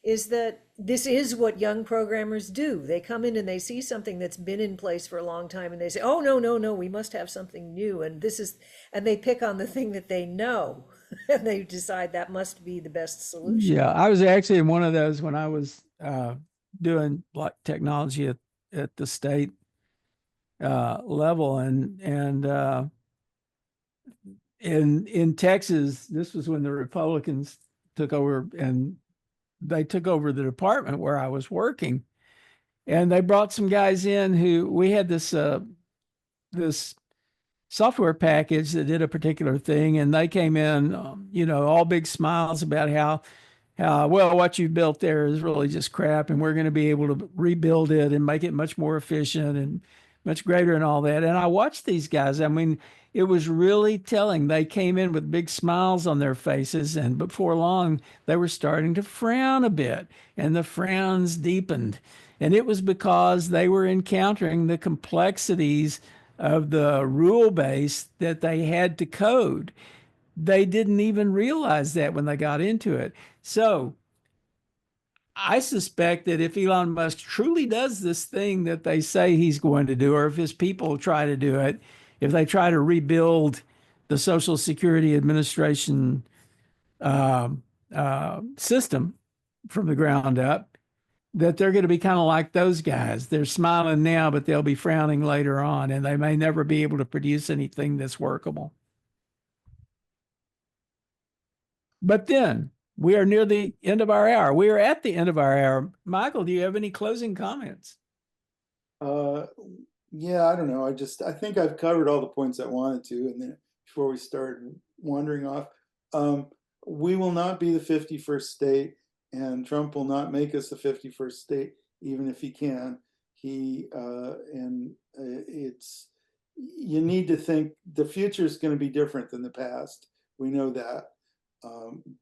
is that this is what young programmers do. They come in and they see something that's been in place for a long time and they say, oh, no, we must have something new. And they pick on the thing that they know and they decide that must be the best solution. Yeah, I was actually in one of those when I was doing like technology at the state level, and in Texas, this was when the Republicans took over, and they took over the department where I was working, and they brought some guys in who we had this software package that did a particular thing, and they came in, all big smiles about how well, what you built there is really just crap, and we're going to be able to rebuild it and make it much more efficient and much greater and all that. And I watched these guys. I mean, it was really telling. They came in with big smiles on their faces, and before long, they were starting to frown a bit, and the frowns deepened. And it was because they were encountering the complexities of the rule base that they had to code. They didn't even realize that when they got into it. So I suspect that if Elon Musk truly does this thing that they say he's going to do, or if his people try to do it, if they try to rebuild the Social Security Administration system from the ground up, that they're going to be kind of like those guys. They're smiling now, but they'll be frowning later on, and they may never be able to produce anything that's workable. But then we are near the end of our hour. We are at the end of our hour. Michael, do you have any closing comments? Yeah, I don't know. I think I've covered all the points I wanted to. And then before we start wandering off, we will not be the 51st state, and Trump will not make us the 51st state, even if he can. You need to think the future is going to be different than the past. We know that.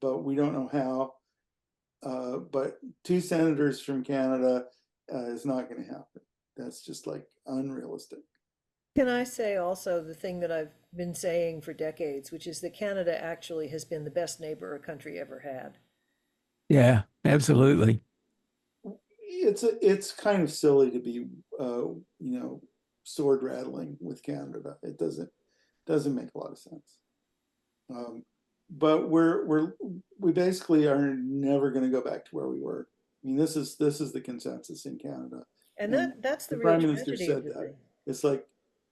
But we don't know how. But 2 senators from Canada is not going to happen. That's just like unrealistic. Can I say also the thing that I've been saying for decades, which is that Canada actually has been the best neighbor a country ever had. Yeah, absolutely. It's kind of silly to be sword rattling with Canada. It doesn't make a lot of sense. But we basically are never going to go back to where we were. I mean, this is the consensus in Canada. And that's the real Prime Minister tragedy said of the that. thing. It's like,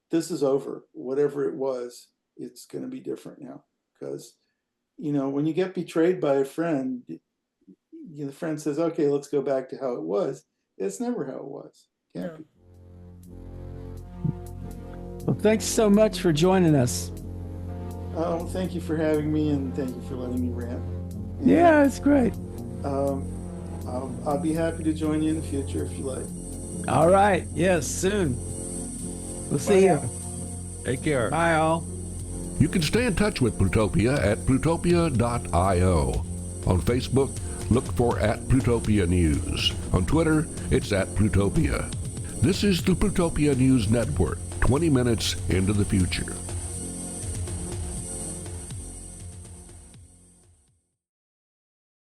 this is over. Whatever it was, it's going to be different now. Because, when you get betrayed by a friend, the friend says, okay, let's go back to how it was. It's never how it was. Can't be. Well, thanks so much for joining us. Oh, thank you for having me, and thank you for letting me rant. And, yeah, it's great. I'll be happy to join you in the future if you like. All right. Yes, soon. We'll see you. Take care. Bye, all. You can stay in touch with Plutopia at plutopia.io. On Facebook, look for @Plutopia News. On Twitter, it's @Plutopia. This is the Plutopia News Network, 20 minutes into the future.